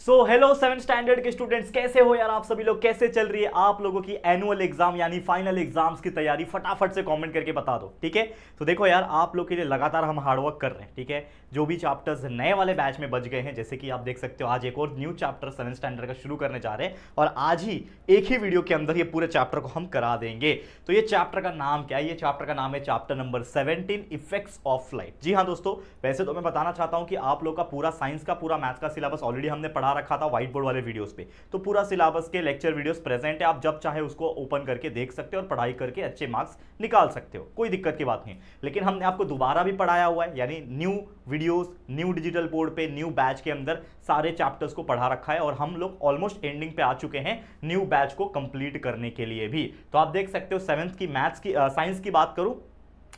So hello 7th standard के students, कैसे हो यार आप सभी लोग? कैसे चल रही है आप लोगों की एनुअल एग्जाम यानी फाइनल एग्जाम्स की तैयारी? फटाफट से कमेंट करके बता दो, ठीक है। तो देखो यार, आप लोग के लिए लगातार हम हार्डवर्क कर रहे हैं, ठीक है। जो भी चैप्टर्स नए वाले बैच में बच गए हैं, जैसे कि आप देख सकते हो आज एक और न्यू चैप्टर 7th स्टैंडर्ड का शुरू करने जा रहे हैं और आज ही एक ही वीडियो के अंदर ये पूरे चैप्टर को हम करा देंगे। तो ये चैप्टर का नाम क्या है? ये चैप्टर का नाम है chapter number 17, effects of light. जी हाँ दोस्तों, वैसे तो मैं बताना चाहता हूं कि आप लोग का पूरा साइंस का पूरा मैथ्स का सिलेबस ऑलरेडी हमने पढ़ा रखा था व्हाइट बोर्ड वाले वीडियोस पे। तो पूरा सिलेबस के लेक्चर वीडियोस प्रेजेंट है, आप जब चाहे उसको ओपन करके देख सकते हो और पढ़ाई करके अच्छे मार्क्स निकाल सकते हो, कोई दिक्कत की बात नहीं। लेकिन हमने आपको दोबारा भी पढ़ाया हुआ है, यानी new videos new digital board पे न्यू बैच के अंदर सारे चैप्टर्स को पढ़ा रखा है और हम लोग ऑलमोस्ट एंडिंग पे आ चुके हैं न्यू बैच को कंप्लीट करने के लिए भी। तो आप देख सकते हो 7th की मैथ्स की साइंस की बात करूं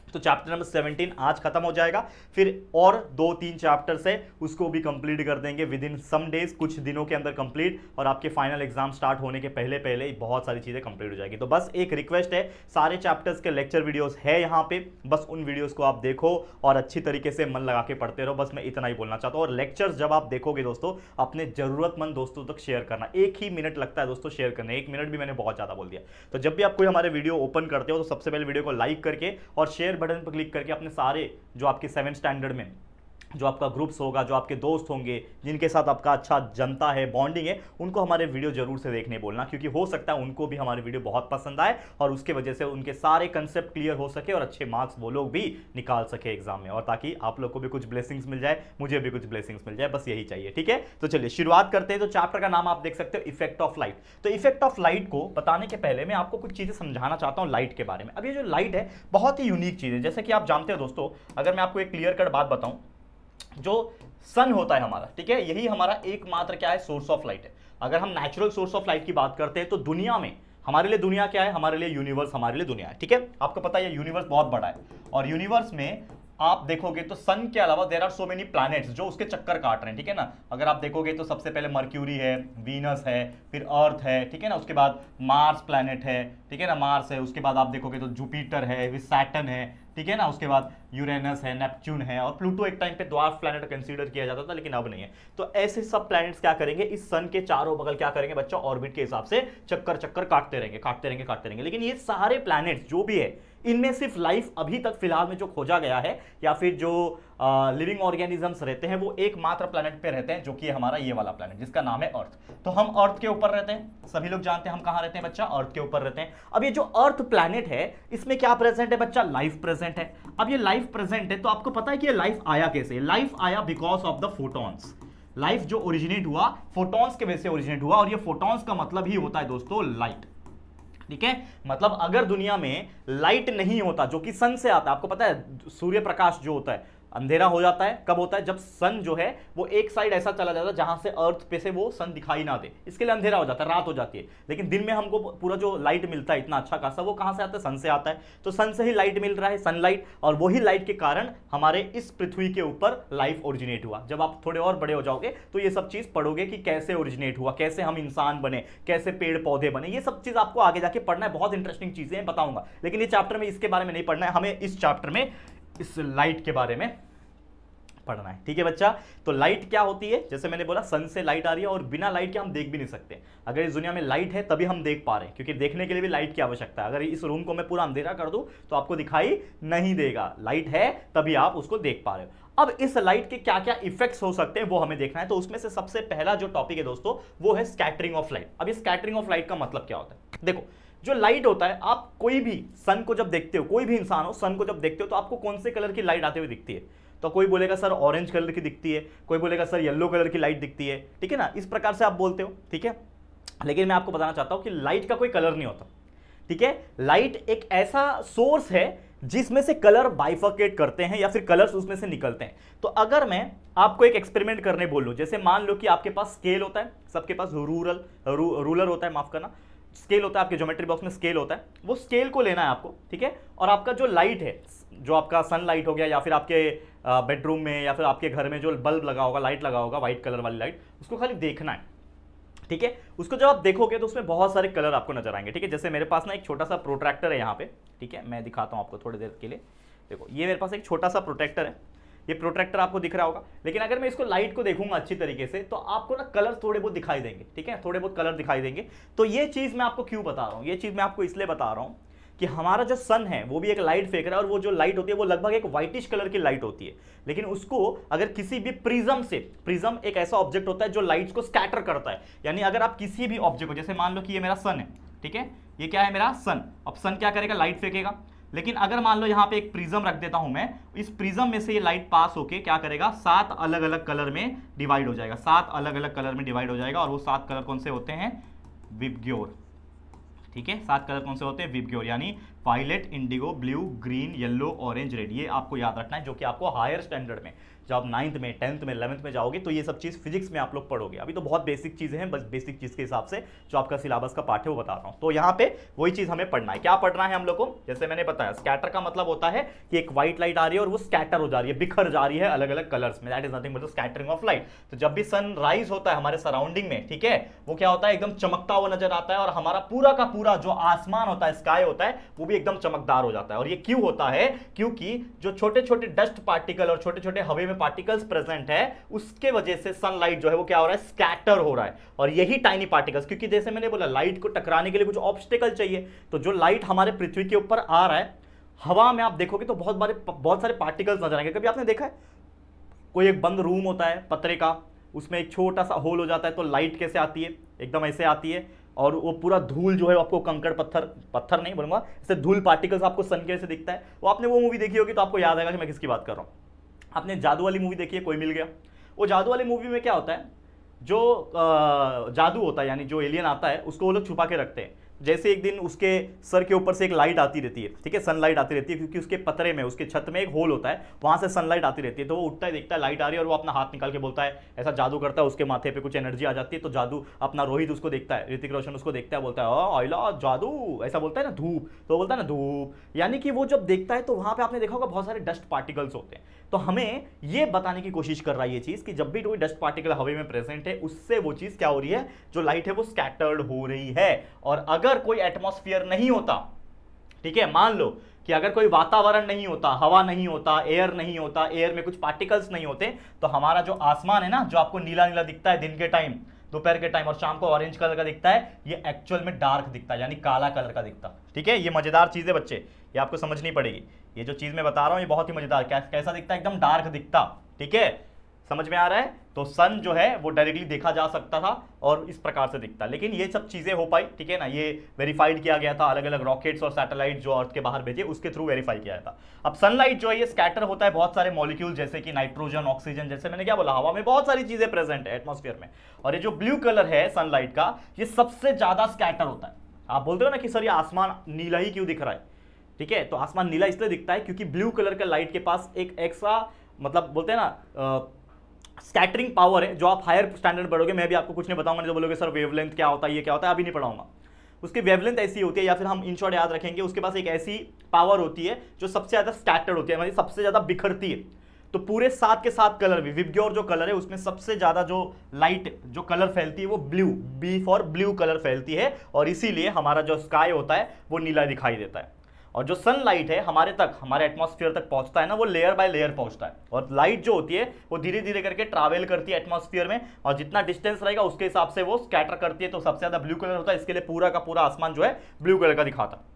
तो चैप्टर नंबर 17 आज खत्म हो जाएगा, फिर और 2-3 चैप्टर्स है उसको भी कंप्लीट कर देंगे विद इन सम डेज, कुछ दिनों के अंदर कंप्लीट, और आपके फाइनल एग्जाम स्टार्ट होने के पहले पहले बहुत सारी चीजें कंप्लीट हो जाएगी। तो बस एक रिक्वेस्ट है, सारे चैप्टर्स के लेक्चर वीडियोस है यहाँ पे, बस उन वीडियोस को आप देखो और अच्छी तरीके से मन लगा के पढ़ते रहो। बस मैं इतना ही बोलना चाहता हूँ। और लेक्चर्स जब आप देखोगे दोस्तों, अपने जरूरतमंद दोस्तों तक शेयर करना। 1 ही मिनट लगता है दोस्तों शेयर करने, 1 मिनट भी मैंने बहुत ज्यादा बोल दिया। तो जब भी आप कोई हमारे वीडियो ओपन करते हो तो सबसे पहले वीडियो को लाइक करके और शेयर बटन पर क्लिक करके अपने सारे जो आपके 7th स्टैंडर्ड में जो आपका ग्रुप्स होगा, जो आपके दोस्त होंगे, जिनके साथ आपका अच्छा जनता है, बॉन्डिंग है, उनको हमारे वीडियो जरूर से देखने बोलना, क्योंकि हो सकता है उनको भी हमारे वीडियो बहुत पसंद आए और उसके वजह से उनके सारे कंसेप्ट क्लियर हो सके और अच्छे मार्क्स वो लोग भी निकाल सके एग्जाम में, और ताकि आप लोग को भी कुछ ब्लेसिंग्स मिल जाए, मुझे भी कुछ ब्लेसिंग्स मिल जाए, बस यही चाहिए, ठीक है। तो चलिए शुरुआत करते हैं। तो चैप्टर का नाम आप देख सकते हो इफेक्ट ऑफ लाइट। तो इफेक्ट ऑफ लाइट को बताने के पहले मैं आपको कुछ चीजें समझाना चाहता हूं लाइट के बारे में। अब ये जो लाइट है बहुत ही यूनिक चीज है, जैसे कि आप जानते हो दोस्तों, अगर मैं आपको एक क्लियर कट बात बताऊं, जो सन होता है हमारा, ठीक है, यही हमारा एकमात्र क्या है, सोर्स ऑफ लाइट है। अगर हम नेचुरल सोर्स ऑफ लाइट की बात करते हैं तो दुनिया में हमारे लिए दुनिया क्या है? हमारे लिए यूनिवर्स हमारे लिए दुनिया है, ठीक है। आपको पता है यूनिवर्स बहुत बड़ा है और यूनिवर्स में आप देखोगे तो सन के अलावा there are so many planets जो उसके चक्कर काट रहे हैं, ठीक है ना। अगर आप देखोगे तो सबसे पहले मर्क्यूरी है, वीनस है, फिर अर्थ है, ठीक है ना, उसके बाद मार्स प्लैनेट है, ठीक है ना, मार्स है, उसके बाद आप देखोगे तो जुपिटर है, फिर सैटर्न है, ठीक है ना, उसके बाद यूरेनस है, नेपच्यून है, और प्लूटो एक टाइम पे द्वार्फ प्लैनेट कंसीडर किया जाता था लेकिन अब नहीं है। तो ऐसे सब प्लैनेट्स क्या करेंगे, इस सन के चारों बगल क्या करेंगे बच्चा, ऑर्बिट के हिसाब से चक्कर चक्कर काटते रहेंगे, काटते रहेंगे, काटते रहेंगे। लेकिन ये सारे प्लैनेट्स जो भी है, इनमें सिर्फ लाइफ अभी तक फिलहाल में जो खोजा गया है या फिर जो लिविंग ऑर्गेनिजम्स रहते हैं वो एकमात्र प्लैनेट पे रहते हैं, जो कि हमारा ये वाला प्लैनेट जिसका नाम है अर्थ। तो हम अर्थ के ऊपर रहते हैं, सभी लोग जानते हैं हम कहां रहते हैं बच्चा, अर्थ के ऊपर रहते हैं। अब ये जो अर्थ प्लैनेट है इसमें क्या प्रेजेंट है बच्चा, लाइफ प्रेजेंट है। अब ये लाइफ प्रेजेंट है तो आपको पता है कि ये लाइफ आया कैसे? लाइफ आया because of the photons. Life जो ओरिजिनेट हुआ फोटॉन्स के वजह से ओरिजिनेट हुआ, और ये फोटॉन्स का मतलब ही होता है दोस्तों लाइट, ठीक है। मतलब अगर दुनिया में लाइट नहीं होता जो कि सन से आता है, आपको पता है सूर्य प्रकाश जो होता है अंधेरा हो जाता है, कब होता है, जब सन जो है वो एक साइड ऐसा चला जाता है जहां से अर्थ पे से वो सन दिखाई ना दे, इसके लिए अंधेरा हो जाता है, रात हो जाती है। लेकिन दिन में हमको पूरा जो लाइट मिलता है इतना अच्छा खासा, वो कहां से आता है, सन से आता है। तो सन से ही लाइट मिल रहा है, सनलाइट, और वही लाइट के कारण हमारे इस पृथ्वी के ऊपर लाइफ ओरिजिनेट हुआ। जब आप थोड़े और बड़े हो जाओगे तो ये सब चीज पढ़ोगे कि कैसे ओरिजिनेट हुआ, कैसे हम इंसान बने, कैसे पेड़ पौधे बने, ये सब चीज आपको आगे जाके पढ़ना है। बहुत इंटरेस्टिंग चीजें हैं, बताऊंगा, लेकिन ये चैप्टर में इसके बारे में नहीं पढ़ना है, हमें इस चैप्टर में इस लाइट के बारे में पढ़ना है, ठीक है बच्चा। तो लाइट क्या होती है, जैसे मैंने बोला सन से लाइट आ रही है और बिना लाइट के हम देख भी नहीं सकते। अगर इस दुनिया में लाइट है तभी हम देख पा रहे हैं, क्योंकि देखने के लिए भी लाइट की आवश्यकता है। अगर इस रूम को मैं पूरा अंधेरा कर दूं तो आपको दिखाई नहीं देगा, लाइट है तभी आप उसको देख पा रहे हो। अब इस लाइट के क्या क्या इफेक्ट्स हो सकते हैं वो हमें देखना है। तो उसमें से सबसे पहला जो टॉपिक है दोस्तों वो है स्कैटरिंग ऑफ लाइट। अब इस स्कैटरिंग ऑफ लाइट का मतलब क्या होता है? देखो, जो लाइट होता है, आप कोई भी सन को जब देखते हो, कोई भी इंसान हो, सन को जब देखते हो तो आपको कौन से कलर की लाइट आते हुए दिखती है? तो कोई बोलेगा सर ऑरेंज कलर की दिखती है, कोई बोलेगा सर येलो कलर की लाइट दिखती है, ठीक है ना, इस प्रकार से आप बोलते हो, ठीक है। लेकिन मैं आपको बताना चाहता हूं कि लाइट का कोई कलर नहीं होता, ठीक है। लाइट एक ऐसा सोर्स है जिसमें से कलर बाइफर्केट करते हैं या फिर कलर्स उसमें से निकलते हैं। तो अगर मैं आपको एक एक्सपेरिमेंट करने बोल लूं, जैसे मान लो कि आपके पास स्केल होता है, सबके पास रूलर होता है, माफ करना, स्केल होता है, आपके ज्योमेट्री बॉक्स में स्केल होता है, वो स्केल को लेना है आपको, ठीक है। और आपका जो लाइट है, जो आपका सनलाइट हो गया या फिर आपके बेडरूम में या फिर आपके घर में जो बल्ब लगा होगा, लाइट लगा होगा, व्हाइट कलर वाली लाइट, उसको खाली देखना है, ठीक है। उसको जब आप देखोगे तो उसमें बहुत सारे कलर आपको नजर आएंगे, ठीक है। जैसे मेरे पास ना एक छोटा सा प्रोट्रैक्टर है यहाँ पे, ठीक है, मैं दिखाता हूँ आपको थोड़ी देर के लिए। देखो, ये मेरे पास एक छोटा सा प्रोट्रैक्टर है, ये प्रोट्रैक्टर आपको दिख रहा होगा। लेकिन अगर मैं इसको लाइट को देखूंगा अच्छी तरीके से तो आपको ना कलर थोड़े बहुत दिखाई देंगे, ठीक है, थोड़े बहुत कलर दिखाई देंगे। तो ये चीज मैं आपको क्यों बता रहा हूं, ये चीज मैं आपको इसलिए बता रहा हूं कि हमारा जो सन है वो भी एक लाइट फेंक रहा है, और वो जो लाइट होती है वो लगभग एक व्हाइटिश कलर की लाइट होती है। लेकिन उसको अगर किसी भी प्रिज्म से, प्रिज्म एक ऐसा ऑब्जेक्ट होता है जो लाइट्स को स्कैटर करता है, यानी अगर आप किसी भी ऑब्जेक्ट को, जैसे मान लो कि ये मेरा सन है, ठीक है, ये क्या है मेरा सन, अब सन क्या करेगा, लाइट फेंकेगा। लेकिन अगर मान लो यहां पे एक प्रिज्म रख देता हूं मैं, इस प्रिज्म में से ये लाइट पास होके क्या करेगा, 7 अलग अलग कलर में डिवाइड हो जाएगा, 7 अलग अलग कलर में डिवाइड हो जाएगा। और वो 7 कलर कौन से होते हैं, विबग्योर, ठीक है, 7 कलर कौन से होते हैं, विबग्योर, यानी violet, indigo, blue, green, yellow, orange, red. ये आपको याद रखना है, जो कि आपको हायर स्टैंडर्ड में जब आप 9th में, 10th में, 11th में जाओगे तो ये सब चीज़ फिजिक्स में आप लोग पढ़ोगे। अभी तो बहुत बेसिक चीज़ें हैं, बस बेसिक चीज़ के हिसाब से जो आपका सिलेबस का पार्ट है वो बता रहा हूँ। तो यहाँ पे वही चीज़ हमें पढ़ना है। क्या पढ़ना है हम लोग को, जैसे मैंने बताया, स्कैटर का मतलब होता है कि एक व्हाइट लाइट आ रही है और वो स्कैटर हो जा रही है, बिखर जा रही है अलग अलग कलर्स में, that is nothing but scattering of light. तो जब भी सन राइज होता है हमारे सराउंडिंग में, ठीक है, वो क्या होता है, एकदम चमकता हुआ नजर आता है, और हमारा पूरा का पूरा जो आसमान होता है, स्काई होता है, वो भी एकदम चमकदार हो जाता है। और ये क्यों होता है, क्योंकि जो छोटे छोटे डस्ट पार्टिकल और छोटे छोटे हवा में पार्टिकल्स प्रेजेंट है, उसके वजह से सनलाइट जो है वो क्या हो रहा है, स्कैटर हो रहा है। और यही टाइनी पार्टिकल्स, क्योंकि जैसे मैंने बोला लाइट को टकराने के लिए कुछ ऑब्स्टेकल चाहिए, तो जो लाइट हमारे पृथ्वी के ऊपर आ रहा है, हवा में आप देखोगे तो बहुत सारे पार्टिकल्स नजर आएंगे। कभी आपने देखा है कोई एक बंद रूम होता है पतरे का, उसमें एक छोटा सा होल हो जाता है, तो लाइट कैसे आती है, एकदम ऐसे आती है, और वो पूरा धूल जो है आपको कंकड़ पत्थर नहीं बोलूंगा, जैसे धूल पार्टिकल्स आपको सन के से दिखता है। वो आपने वो मूवी देखी होगी तो आपको याद आएगा कि मैं किसकी बात कर रहा हूँ। आपने जादू वाली मूवी देखी है, कोई मिल गया। वो जादू वाली मूवी में क्या होता है, जो जादू होता है, यानी जो एलियन आता है उसको वो लोग छुपा के रखते हैं। जैसे एक दिन उसके सर के ऊपर से एक लाइट आती रहती है, ठीक है, सनलाइट आती रहती है, क्योंकि उसके पतरे में, उसके छत में एक होल होता है, वहां से सनलाइट आती रहती है। तो वो उठता है, देखता है लाइट आ रही है, और वो अपना हाथ निकाल के बोलता है, ऐसा जादू करता है, उसके माथे पे कुछ एनर्जी आ जाती है। तो जादू अपना रोहित उसको देखता है, ऋतिक रोशन उसको देखता है, बोलता है आइला जादू, ऐसा बोलता है ना, धूप, तो बोलता है ना धूप। यानी कि वो जब देखता है तो वहां पे आपने देखा होगा बहुत सारे डस्ट पार्टिकल्स होते हैं। तो हमें ये बताने की कोशिश कर रहा है ये चीज कि जब भी कोई डस्ट पार्टिकल हवा में प्रेजेंट है, उससे वो चीज क्या हो रही है, जो लाइट है वो स्कैटर्ड हो रही है। और अगर कोई एटमॉस्फेयर नहीं होता, ठीक है, मान लो कि अगर कोई वातावरण नहीं होता, हवा नहीं होता, एयर नहीं होता, एयर में कुछ पार्टिकल्स नहीं होते, तो हमारा जो आसमान है ना, जो आपको नीला नीला दिखता है दिन के टाइम, दोपहर के टाइम, और शाम को ऑरेंज कलर का दिखता है, ये एक्चुअल में डार्क दिखता है, यानी काला कलर का दिखता। ठीक है, ये मजेदार चीज है बच्चे, ये आपको समझनी पड़ेगी। ये जो चीज मैं बता रहा हूं ये बहुत ही मजेदार, कैसा दिखता है, एकदम डार्क दिखता। ठीक है, समझ में आ रहा है। तो सन जो है वो डायरेक्टली देखा जा सकता था और इस प्रकार से दिखता, लेकिन ये सब चीजें हो पाई, ठीक है ना, ये वेरीफाइड किया गया था, अलग अलग रॉकेट्स और सैटेलाइट जो अर्थ के बाहर भेजे उसके थ्रू वेरीफाई किया था। अब सनलाइट जो है ये स्कैटर होता है बहुत सारे मॉलिक्यूल, जैसे कि नाइट्रोजन, ऑक्सीजन, जैसे मैंने क्या बोला, हवा में बहुत सारी चीजें प्रेजेंट है एटमॉस्फेयर में। और ये जो ब्लू कलर है सनलाइट का, ये सबसे ज्यादा स्कैटर होता है। आप बोलते हो ना कि सर ये आसमान नीला ही क्यों दिख रहा है, ठीक है, तो आसमान नीला इसलिए दिखता है क्योंकि ब्लू कलर का लाइट के पास एक एक्स्ट्रा, मतलब बोलते हैं ना, स्कैटरिंग पावर है, जो आप हायर स्टैंडर्ड पढ़ोगे, मैं भी आपको कुछ नहीं बताऊंगा, जो बोलोगे सर वेवलेंथ क्या होता है, ये क्या होता है, अभी नहीं पढ़ाऊंगा। उसकी वेवलेंथ ऐसी होती है, या फिर हम इन शॉर्ट याद रखेंगे, उसके पास एक ऐसी पावर होती है जो सबसे ज्यादा स्कैटर्ड होती है, मतलब सबसे ज्यादा बिखरती है। तो पूरे 7 के 7 कलर में विबग्योर जो कलर है उसमें सबसे ज्यादा जो लाइट, जो कलर फैलती है वो blue, B for blue colour फैलती है, और इसीलिए हमारा जो स्काई होता है वो नीला दिखाई देता है। और जो सनलाइट है हमारे तक, हमारे एटमॉस्फेयर तक पहुंचता है ना, वो लेयर बाय लेयर पहुंचता है, और लाइट जो होती है वो धीरे धीरे करके ट्रैवल करती है एटमॉस्फेयर में, और जितना डिस्टेंस रहेगा उसके हिसाब से वो स्कैटर करती है। तो सबसे ज्यादा ब्लू कलर होता है, इसके लिए पूरा का पूरा आसमान जो है ब्लू कलर का दिखाता है।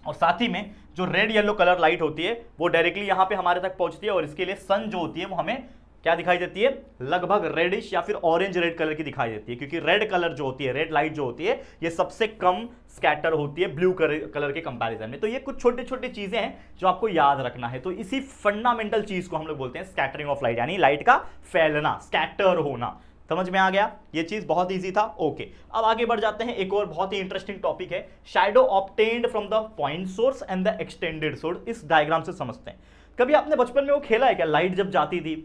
और साथ ही में जो रेड येलो कलर लाइट होती है वो डायरेक्टली यहाँ पे हमारे तक पहुंचती है, और इसके लिए सन जो होती है वो हमें क्या दिखाई देती है, लगभग रेडिश या फिर ऑरेंज रेड कलर की दिखाई देती है, क्योंकि रेड कलर जो होती है, रेड लाइट जो होती है, ये सबसे कम स्कैटर होती है ब्लू कलर के कंपैरिजन में। तो ये कुछ छोटी छोटी चीजें हैं जो आपको याद रखना है। तो इसी फंडामेंटल चीज को हम लोग बोलते हैं स्कैटरिंग ऑफ लाइट, यानी लाइट का फैलना, स्कैटर होना। समझ में आ गया, ये चीज बहुत इजी था। ओके, अब आगे बढ़ जाते हैं, एक और बहुत ही इंटरेस्टिंग टॉपिक है, shadow obtained from the point source and the extended source. इस डायग्राम से समझते हैं। कभी आपने बचपन में वो खेला है क्या, लाइट जब जाती थी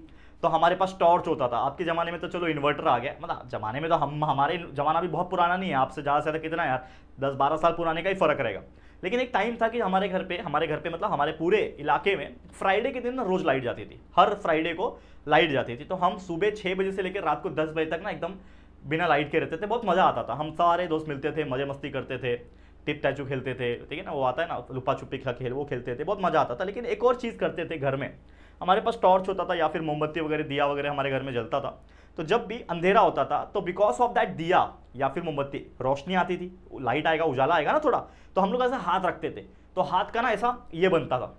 तो हमारे पास टॉर्च होता था। आपके जमाने में तो चलो इन्वर्टर आ गया, मतलब जमाने में तो हमारे जमाना भी बहुत पुराना नहीं है, आपसे ज़्यादा से ज़्यादा कितना यार 10-12 साल पुराने का ही फर्क रहेगा। लेकिन एक टाइम था कि हमारे घर पे मतलब हमारे पूरे इलाके में फ्राइडे के दिन ना रोज लाइट जाती थी, हर फ्राइडे को लाइट जाती थी। तो हम सुबह 6 बजे से लेकर रात को 10 बजे तक ना एकदम बिना लाइट के रहते थे, बहुत मजा आता था। हम सारे दोस्त मिलते थे, मजे मस्ती करते थे, टिप टैचू खेलते थे, ठीक है ना, वो आता है ना लुपा छुपी का खेल, वो खेलते थे, बहुत मजा आता था। लेकिन एक और चीज़ करते थे घर में, हमारे पास टॉर्च होता था या फिर मोमबत्ती वगैरह दिया वगैरह हमारे घर में जलता था, तो जब भी अंधेरा होता था तो बिकॉज ऑफ दैट दिया या फिर मोमबत्ती रोशनी आती थी, लाइट आएगा, उजाला आएगा ना थोड़ा, तो हम लोग ऐसा हाथ रखते थे, तो हाथ का ना ऐसा ये बनता था,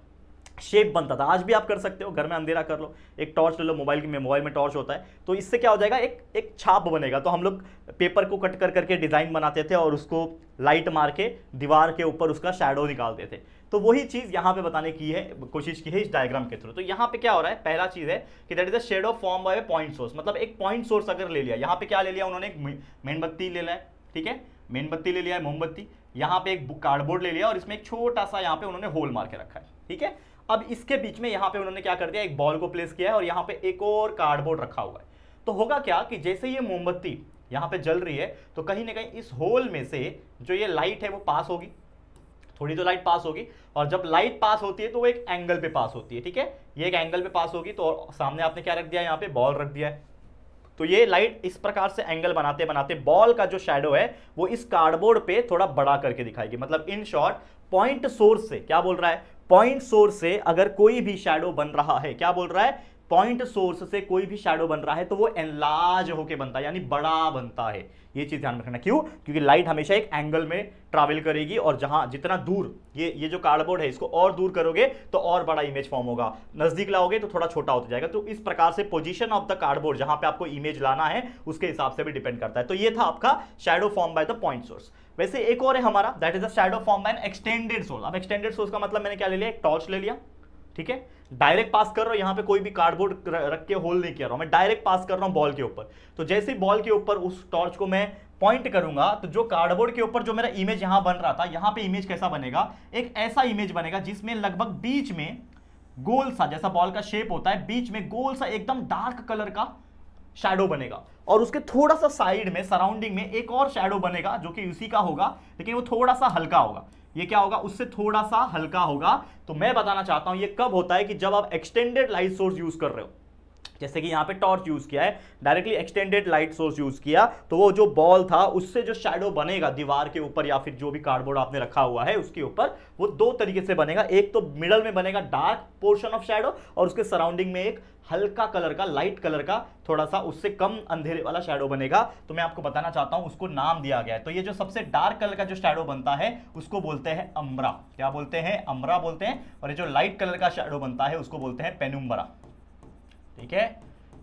शेप बनता था। आज भी आप कर सकते हो, घर में अंधेरा कर लो, एक टॉर्च ले लो, मोबाइल में टॉर्च होता है, तो इससे क्या हो जाएगा, एक छाप बनेगा। तो हम लोग पेपर को कट कर करके डिजाइन बनाते थे और उसको लाइट मार के दीवार के ऊपर उसका शैडो निकालते थे। तो वही चीज यहां पे बताने की है, कोशिश की है इस डायग्राम के थ्रू। तो यहां पे क्या हो रहा है, पहला चीज है कि that is the shadow form by point source, मतलब एक पॉइंट सोर्स अगर ले लिया, यहां पे क्या ले लिया उन्होंने, एक मेणबत्ती ले लिया है, ठीक है, मेणबत्ती ले लिया है, मोमबत्ती, यहां पे एक कार्डबोर्ड ले लिया और इसमें एक छोटा सा यहां पे उन्होंने होल मार के रखा है, ठीक है। अब इसके बीच में यहां पे उन्होंने क्या कर दिया, एक बॉल को प्लेस किया है और यहां पे एक और कार्डबोर्ड रखा हुआ है। तो होगा क्या कि जैसे ये मोमबत्ती यहां पे जल रही है तो कहीं ना कहीं इस होल में से जो ये लाइट है वो पास होगी, थोड़ी तो लाइट पास होगी, और जब लाइट पास होती है तो वो एक एंगल पे पास होती है, ठीक है, ये एक एंगल पे पास होगी। तो सामने आपने क्या रख दिया, यहाँ पे बॉल रख दिया है, तो ये लाइट इस प्रकार से एंगल बनाते बनाते बॉल का जो शैडो है वो इस कार्डबोर्ड पे थोड़ा बड़ा करके दिखाएगी। मतलब इन शॉर्ट पॉइंट सोर्स से, क्या बोल रहा है, पॉइंट सोर्स से अगर कोई भी शैडो बन रहा है, क्या बोल रहा है, पॉइंट सोर्स से कोई भी शैडो बन रहा है तो वो एनलार्ज होके बनता है, यानी बड़ा बनता है। ये चीज ध्यान रखना, क्यों, क्योंकि लाइट हमेशा एक एंगल में ट्रैवल करेगी और जहां जितना दूर ये जो कार्डबोर्ड है इसको और दूर करोगे तो और बड़ा इमेज फॉर्म होगा, नजदीक लाओगे तो थोड़ा छोटा होता जाएगा। तो इस प्रकार से पोजीशन ऑफ द कार्डबोर्ड जहां पे आपको इमेज लाना है उसके हिसाब से भी डिपेंड करता है। तो ये था आपका shadow form by the point source. वैसे एक और है हमारा, that is the shadow form by N extended source. अब एक्सटेंडेड सोर्स का मतलब मैंने क्या ले लिया, एक टॉर्च ले लिया, ठीक है, डायरेक्ट पास कर रहा हूं, यहां पे कोई भी कार्डबोर्ड रख के होल नहीं किया रहा हूं, मैं डायरेक्ट पास कर रहा हूं बॉल के ऊपर। तो जैसे ही बॉल के ऊपर उस टॉर्च को मैं पॉइंट करूंगा तो जो कार्डबोर्ड के ऊपर जो मेरा इमेज यहां बन रहा था, यहां पे इमेज कैसा बनेगा, एक ऐसा इमेज बनेगा जिसमें लगभग बीच में गोल सा, जैसा बॉल का शेप होता है, बीच में गोल सा एकदम डार्क कलर का शैडो बनेगा, और उसके थोड़ा सा साइड में सराउंडिंग में एक और शैडो बनेगा जो कि उसी का होगा, लेकिन वो थोड़ा सा हल्का होगा। ये क्या होगा, उससे थोड़ा सा हल्का होगा। तो मैं बताना चाहता हूं ये कब होता है, कि जब आप एक्सटेंडेड लाइट सोर्स यूज कर रहे हो, जैसे कि यहां पे टॉर्च यूज किया है, directly extended light source use किया, तो वो जो बॉल था उससे जो शैडो बनेगा दीवार के ऊपर या फिर जो भी कार्डबोर्ड आपने रखा हुआ है उसके ऊपर, वो दो तरीके से बनेगा। एक तो मिडल में बनेगा डार्क पोर्शन ऑफ शैडो, और उसके सराउंडिंग में एक हल्का कलर का, लाइट कलर का, थोड़ा सा उससे कम अंधेरे वाला शैडो बनेगा। तो मैं आपको बताना चाहता हूं उसको नाम दिया गया है। तो ये जो सबसे डार्क कलर का जो शैडो बनता है उसको बोलते हैं अम्ब्रा। क्या बोलते हैं, अम्ब्रा बोलते हैं। और ये जो लाइट कलर का शैडो बनता है उसको बोलते हैं पेनुम्ब्रा, ठीक है।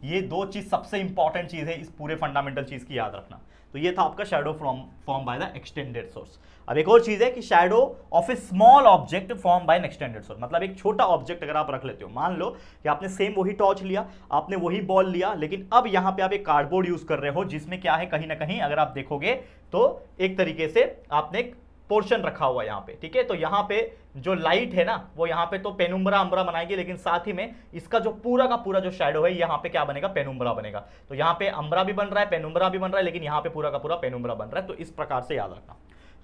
ये दो चीज सबसे इंपॉर्टेंट चीज है, इस पूरे फंडामेंटल चीज की याद रखना। तो ये था आपका shadow form by the extended source. अब एक और चीज है कि shadow of A small object form by N extended source, मतलब एक छोटा ऑब्जेक्ट अगर आप रख लेते हो, मान लो कि आपने सेम वही टॉर्च लिया, आपने वही बॉल लिया, लेकिन अब यहां पे आप एक कार्डबोर्ड यूज कर रहे हो जिसमें क्या है, कहीं ना कहीं अगर आप देखोगे तो एक तरीके से आपने एक पोर्शन रखा हुआ है यहाँ पे, ठीक है। तो यहाँ पे जो लाइट है ना वो यहाँ पे तो पेनुम्ब्रा अम्ब्रा बनाएगी, लेकिन साथ ही में इसका जो पूरा का पूरा जो शैडो है यहाँ पे क्या बनेगा, पेनुम्ब्रा बनेगा। तो यहाँ पे अम्ब्रा भी बन रहा है, पेनुम्ब्रा भी बन रहा है, लेकिन यहाँ पे पूरा का पूरा पेनुम्ब्रा बन रहा है। तो इस प्रकार से याद रखना।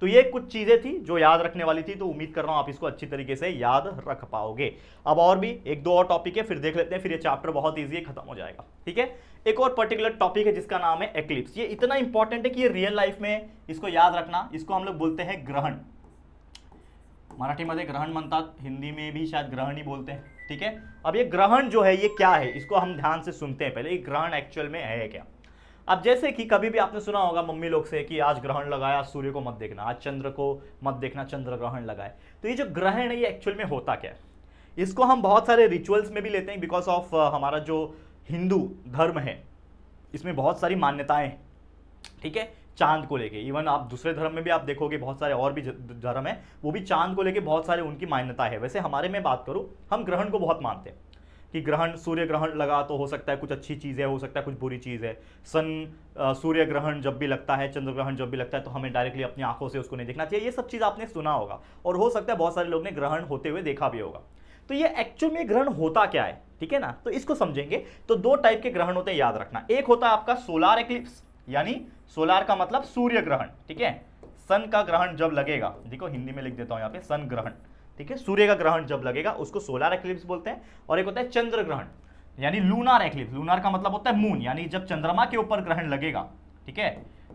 तो ये कुछ चीजें थी जो याद रखने वाली थी, तो उम्मीद कर रहा हूं आप इसको अच्छी तरीके से याद रख पाओगे। अब और भी एक दो और टॉपिक है, फिर देख लेते हैं, फिर ये चैप्टर बहुत ईजी है, खत्म हो जाएगा, ठीक है। एक और पर्टिकुलर टॉपिक है जिसका नाम है एक्लिप्स। ये इतना इंपॉर्टेंट है कि ये रियल लाइफ में इसको याद रखना। इसको हम लोग बोलते हैं ग्रहण, मराठीमध्ये ग्रहण म्हणतात, हिंदी में भी शायद ग्रहण ही बोलते हैं, ठीक है। अब ये ग्रहण जो है ये क्या है, इसको हम ध्यान से सुनते हैं पहले, ये ग्रहण एक्चुअल में है क्या। अब जैसे कि कभी भी आपने सुना होगा मम्मी लोग से कि आज ग्रहण लगाया, आज सूर्य को मत देखना, आज चंद्र को मत देखना, चंद्र ग्रहण लगाए। तो ये जो ग्रहण है ये एक्चुअल में होता क्या है, इसको हम बहुत सारे रिचुअल्स में भी लेते हैं, बिकॉज ऑफ हमारा जो हिंदू धर्म है इसमें बहुत सारी मान्यताएं हैं, ठीक है। चांद को लेके, इवन आप दूसरे धर्म में भी आप देखोगे बहुत सारे और भी धर्म है, वो भी चांद को लेके बहुत सारे उनकी मान्यता है। वैसे हमारे में बात करूं, हम ग्रहण को बहुत मानते हैं कि ग्रहण, सूर्य ग्रहण लगा तो हो सकता है कुछ अच्छी चीज़ है, हो सकता है कुछ बुरी चीज़ है। सूर्य ग्रहण जब भी लगता है, चंद्र ग्रहण जब भी लगता है, तो हमें डायरेक्टली अपनी आंखों से उसको नहीं देखना चाहिए। ये सब चीज़ आपने सुना होगा, और हो सकता है बहुत सारे लोग ने ग्रहण होते हुए देखा भी होगा। तो ये एक्चुअल में ग्रहण होता क्या है, ठीक है ना। तो इसको समझेंगे। तो दो टाइप के ग्रहण होते हैं, याद रखना। एक होता है आपका सोलार एक्लिप्स, यानी सोलार का मतलब सूर्य ग्रहण, ठीक है। सन का ग्रहण जब लगेगा, देखो हिंदी में लिख देता हूं यहाँ पे, सन ग्रहण, ठीक है। सूर्य का ग्रहण जब लगेगा उसको सोलार एक्लिप्स बोलते हैं। और एक होता है चंद्र ग्रहण, यानी लूनार एक्लिप्स। लूनार का मतलब होता है मून, यानी जब चंद्रमा के ऊपर ग्रहण लगेगा, ठीक है,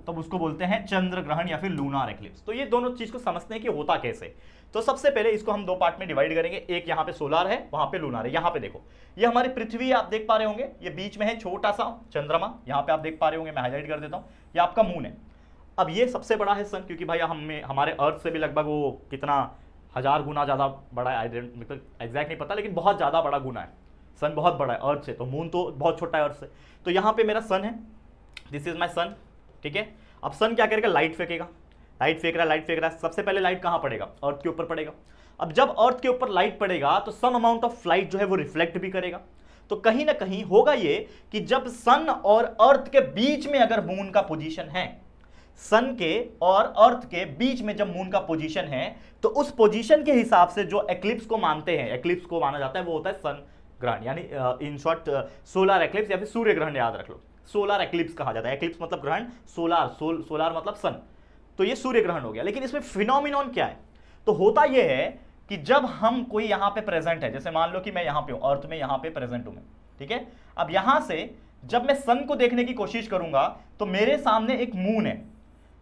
तो उसको बोलते हैं चंद्र ग्रहण या फिर लूनार एक्लिप्स। तो ये दोनों चीज को समझते हैं कि होता कैसे। तो सबसे पहले इसको हम दो पार्ट में डिवाइड करेंगे, एक यहाँ पे सोलार है, वहां पे लूनार है। यहाँ पे देखो, ये हमारी पृथ्वी आप देख पा रहे होंगे, ये बीच में है छोटा सा चंद्रमा, यहाँ पे आप देख पा रहे होंगे, मैं हाईलाइट कर देता हूँ, ये आपका मून है। अब ये सबसे बड़ा है सन, क्योंकि भाई हमारे अर्थ से भी लगभग वो कितना 1000 गुना ज्यादा बड़ा है, मतलब एग्जैक्ट नहीं पता, लेकिन बहुत ज्यादा बड़ा गुना है। सन बहुत बड़ा है अर्थ से, तो मून तो बहुत छोटा है अर्थ से। तो यहाँ पे मेरा सन है, दिस इज माई सन, ठीक है। अब सन क्या करेगा, लाइट फेंकेगा, लाइट फेंक रहा है। सबसे पहले लाइट कहाँ पड़ेगा, अर्थ के ऊपर पड़ेगा। अब जब अर्थ के ऊपर लाइट पड़ेगा तो सम अमाउंट ऑफ लाइट जो है वो रिफ्लेक्ट भी करेगा। तो कहीं ना कहीं होगा ये कि जब सन और अर्थ के बीच में अगर मून का पोजीशन है, सन के और अर्थ के बीच में जब मून का पोजीशन है, तो उस पोजीशन के हिसाब से जो एक्लिप्स को मानते हैं, एक्लिप्स को माना जाता है, वो होता है सन ग्रहण, यानी इन शॉर्ट सोलर एक्लिप्स या फिर सूर्य ग्रहण, याद रख लो, सोलर एक्लिप्स कहा जाता है। एक्लिप्स मतलब ग्रहण, सोलर मतलब सन, तो ये सूर्य ग्रहण हो गया। लेकिन इसमें फिनोमिनॉन क्या है, तो होता यह है कि जब हम कोई यहां पे प्रेजेंट है, जैसे मान लो कि मैं यहां पे हूं, अर्थ में यहां पे प्रेजेंट हूं मैं, ठीक है। अब यहां से जब मैं सन को देखने की कोशिश करूंगा तो मेरे सामने एक मून है,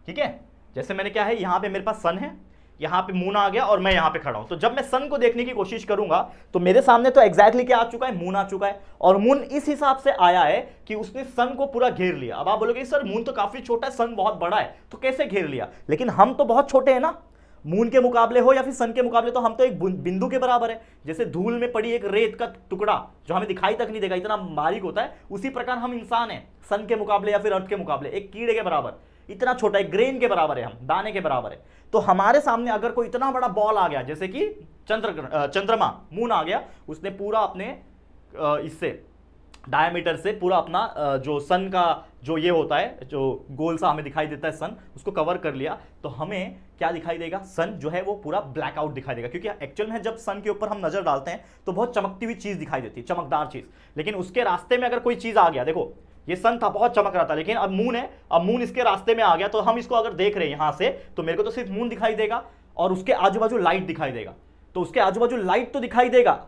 ठीक है। जैसे मैंने क्या है, यहां पे मेरे पास सन है, यहां पे मून आ गया और मैं यहां पे खड़ा हूं। तो जब मैं सन को देखने की कोशिश करूंगा तो मेरे सामने तो एग्जैक्टली क्या आ चुका है, मून आ चुका है। और मून इस हिसाब से आया है कि उसने सन को पूरा घेर लिया। अब आप बोलोगे सर मून तो काफी छोटा है, सन बहुत बड़ा है, तो कैसे घेर लिया? लेकिन हम तो बहुत छोटे हैं ना, मून के मुकाबले हो या फिर सन के मुकाबले, तो हम तो एक बिंदु के बराबर है। जैसे धूल में पड़ी एक रेत का टुकड़ा जो हमें दिखाई तक नहीं देगा, इतना बारीक होता है, उसी प्रकार हम इंसान हैं, सन के मुकाबले या फिर अर्थ के मुकाबले एक कीड़े के बराबर, इतना छोटा है, ग्रेन के बराबर है, हम दाने के बराबर है। तो हमारे सामने अगर कोई इतना बड़ा बॉल आ गया, जैसे कि चंद्रमा, मून आ गया, उसने पूरा अपने इससे डायमीटर से पूरा अपना जो सन का जो ये होता है, जो गोल सा हमें दिखाई देता है सन, उसको कवर कर लिया, तो हमें क्या दिखाई देगा, सन जो है वो पूरा ब्लैकआउट दिखाई देगा। क्योंकि एक्चुअल में जब सन के ऊपर हम नजर डालते हैं तो बहुत चमकती हुई चीज दिखाई देती है, चमकदार चीज। लेकिन उसके रास्ते में अगर कोई चीज आ गया, देखो ये सन था, बहुत चमक रहा था, लेकिन अब मून है, अब मून इसके रास्ते में आ गया, तो हम इसको अगर देख रहे हैं यहां से, तो मेरे को तो सिर्फ मून दिखाई देगा और उसके आजू बाजू लाइट दिखाई देगा। तो उसके आजू बाजू लाइट तो दिखाई देगा,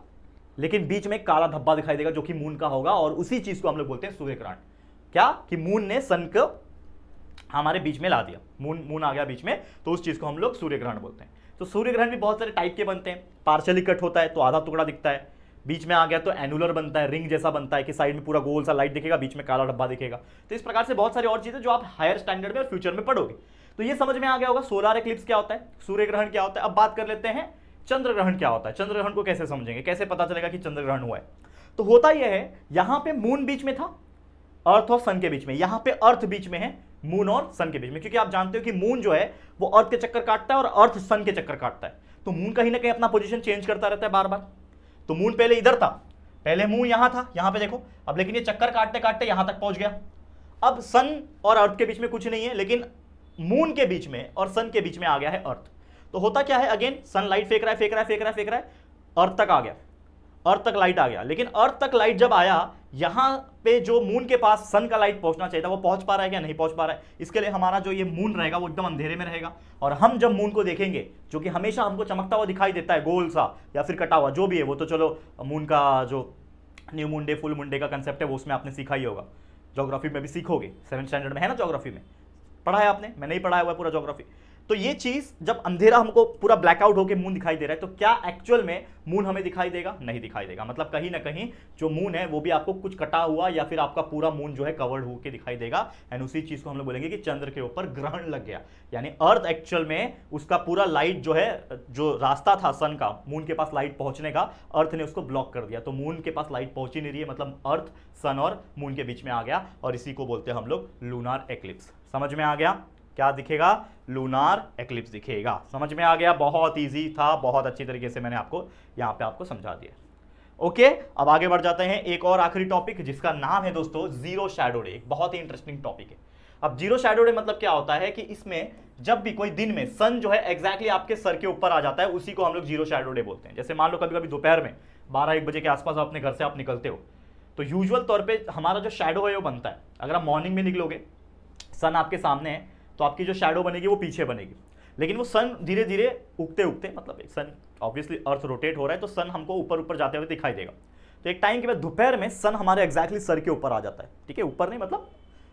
लेकिन बीच में काला धब्बा दिखाई देगा जो कि मून का होगा, और उसी चीज को हम लोग बोलते हैं सूर्य ग्रहण। क्या कि मून ने सन को हमारे बीच में ला दिया, मून आ गया बीच में, तो उस चीज को हम लोग सूर्य ग्रहण बोलते हैं। तो सूर्य ग्रहण भी बहुत सारे टाइप के बनते हैं। पार्शियली कट होता है तो आधा टुकड़ा दिखता है, बीच में आ गया तो एनुलर बनता है, रिंग जैसा बनता है कि साइड में पूरा गोल सा लाइट दिखेगा, बीच में काला डब्बा दिखेगा। तो इस प्रकार से बहुत सारी और चीजें जो आप हायर स्टैंडर्ड में और फ्यूचर में पढ़ोगे। तो ये समझ में आ गया होगा सोलर एक्लिप्स क्या होता है, सूर्य ग्रहण क्या होता है। अब बात कर लेते हैं चंद्र ग्रहण क्या होता है। चंद्र ग्रहण को कैसे समझेंगे, कैसे पता चलेगा कि चंद्र ग्रहण हुआ है। तो होता यह है, यहां पे मून बीच में था, अर्थ और सन के बीच में, यहां पे अर्थ बीच में है, मून और सन के बीच में। क्योंकि आप जानते हो कि मून जो है वो अर्थ के चक्कर काटता है और अर्थ सन के चक्कर काटता है। तो मून कहीं ना कहीं अपना पोजीशन चेंज करता रहता है बार बार। तो मून पहले इधर था, पहले मून यहां था, यहां पे देखो, अब लेकिन ये चक्कर काटते काटते यहां तक पहुंच गया। अब सन और अर्थ के बीच में कुछ नहीं है, लेकिन मून के बीच में और सन के बीच में आ गया है अर्थ। तो होता क्या है, अगेन सन लाइट फेंक रहा है, अर्थ तक आ गया, अर्थ तक लाइट आ गया। लेकिन अर्थ तक लाइट जब आया, यहां पे जो मून के पास सन का लाइट पहुंचना चाहिए था, वो पहुंच पा रहा है क्या, नहीं पहुंच पा रहा है। इसके लिए हमारा जो ये मून रहेगा वो एकदम अंधेरे में रहेगा। और हम जब मून को देखेंगे, जो कि हमेशा हमको चमकता हुआ दिखाई देता है, गोल सा या फिर कटा हुआ, जो भी है वो, तो चलो मून का जो new moon day, full moon day का कंसेप्ट है वो उसमें आपने सीखा ही होगा, ज्योग्राफी में भी सीखोगे, 7th स्टैंडर्ड में है ना, ज्योग्राफी में पढ़ा है आपने, मैं नहीं पढ़ाया हुआ है पूरा ज्योग्राफी। तो ये चीज जब अंधेरा हमको पूरा ब्लैकआउट होकर मून दिखाई दे रहा है, तो क्या एक्चुअल में मून हमें दिखाई देगा, नहीं दिखाई देगा। मतलब कहीं ना कहीं जो मून है वो भी आपको कुछ कटा हुआ या फिर आपका पूरा मून जो है कवर्ड होकर दिखाई देगा। एंड उसी चीज को हम लोग बोलेंगे कि चंद्र के ऊपर ग्रहण लग गया, यानी अर्थ एक्चुअल में उसका पूरा लाइट जो है, जो रास्ता था सन का मून के पास लाइट पहुंचने का, अर्थ ने उसको ब्लॉक कर दिया। तो मून के पास लाइट पहुंच ही नहीं रही है, मतलब अर्थ, सन और मून के बीच में आ गया, और इसी को बोलते हैं हम लोग लूनार एक्लिप्स। समझ में आ गया, क्या दिखेगा, लूनार एक्लिप्स दिखेगा। समझ में आ गया, बहुत इजी था, बहुत अच्छी तरीके से मैंने आपको यहां पे आपको समझा दिया। ओके, अब आगे बढ़ जाते हैं एक और आखिरी टॉपिक, जिसका नाम है दोस्तों जीरो शैडो डे। एक बहुत ही इंटरेस्टिंग टॉपिक है। अब जीरो शैडो डे मतलब क्या होता है कि इसमें जब भी कोई दिन में सन जो है एग्जैक्टली आपके सर के ऊपर आ जाता है, उसी को हम लोग जीरो शैडो डे बोलते हैं। जैसे मान लो कभी कभी दोपहर में 12-1 बजे के आसपास अपने घर से आप निकलते हो, तो यूजुअल तौर पर हमारा जो शैडो है वो बनता है। अगर आप मॉर्निंग में निकलोगे, सन आपके सामने है, तो आपकी जो शैडो बनेगी वो पीछे बनेगी। लेकिन वो सन धीरे धीरे उगते उगते, मतलब एक सन ऑब्वियसली अर्थ रोटेट हो रहा है, तो सन हमको ऊपर ऊपर जाते हुए दिखाई देगा। तो एक टाइम के बाद दोपहर में सन हमारे एग्जैक्टली सर के ऊपर आ जाता है, ठीक है, ऊपर नहीं मतलब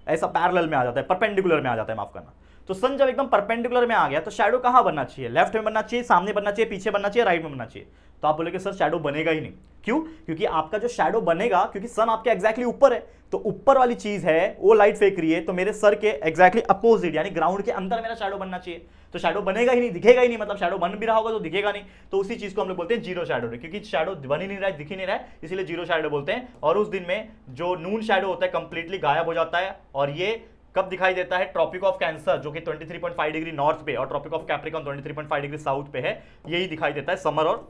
ऐसा पैरेलल में आ जाता है, परपेंडिकुलर में आ जाता है, माफ करना। तो सन जब एकदम परपेंडिकुलर में आ गया तो शैडो कहां बनना चाहिए? लेफ्ट में बनना चाहिए, सामने बनना चाहिए, पीछे बनना चाहिए, राइट में बनना चाहिए। तो आप बोले कि सर शैडो बनेगा ही नहीं। क्यों? क्योंकि आपका जो शैडो बनेगा, क्योंकि सन आपके एग्जैक्टली ऊपर है, तो ऊपर वाली चीज है वो लाइट फेंक रही है, तो मेरे सर के एग्जैक्टली अपोजिट यानी ग्राउंड के अंदर मेरा शैडो बनना चाहिए। तो शैडो बनेगा ही नहीं, दिखेगा ही नहीं, मतलब शैडो बन भी रहा होगा तो दिखेगा नहीं। तो उसी चीज को हम लोग बोलते हैं जीरो शैडो, क्योंकि शैडो बन ही नहीं रहा है, दिख ही नहीं रहा है, इसीलिए जीरो शैडो बोलते हैं। और उस दिन में जो नून शैडो होता है कंप्लीटली गायब हो जाता है। और ये कब दिखाई देता है? ट्रॉपिक ऑफ कैंसर जो कि 23.5 डिग्री नॉर्थ पे और tropic of Capricorn 23.5 degree south पे है, यही दिखाई देता है समर और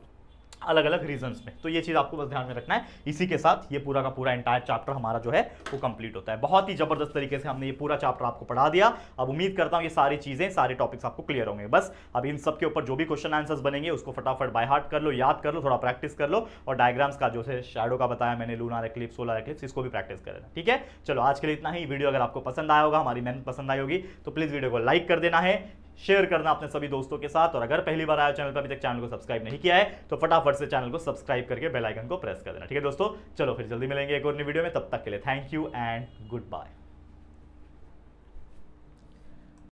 अलग अलग रीजंस में। तो ये चीज आपको बस ध्यान में रखना है। इसी के साथ ये पूरा का पूरा एंटायर चैप्टर हमारा जो है वो कंप्लीट होता है। बहुत ही जबरदस्त तरीके से हमने ये पूरा चैप्टर आपको पढ़ा दिया। अब उम्मीद करता हूं ये सारी चीजें, सारे टॉपिक्स आपको क्लियर होंगे। बस अब इन सब के ऊपर जो भी क्वेश्चन आंसर्स बनेंगे उसको फटाफट बाय हार्ट कर लो, याद कर लो, थोड़ा प्रैक्टिस कर लो। और डायग्राम्स का जो है शैडो का बताया मैंने, लूनर एक्लिप्स, सोलर एक्लिप्स, इसको भी प्रैक्टिस कर लेना, ठीक है। चलो आज के लिए इतना ही। वीडियो अगर आपको पसंद आया होगा, हमारी मेहनत पसंद आई होगी, तो प्लीज वीडियो को लाइक कर देना है, शेयर करना अपने सभी दोस्तों के साथ। और अगर पहली बार आया चैनल पर, अभी तक चैनल को सब्सक्राइब नहीं किया है, तो फटाफट से चैनल को सब्सक्राइब करके बेल आइकन को प्रेस कर देना, ठीक है दोस्तों। चलो फिर जल्दी मिलेंगे एक और नई वीडियो में, तब तक के लिए thank you and good bye.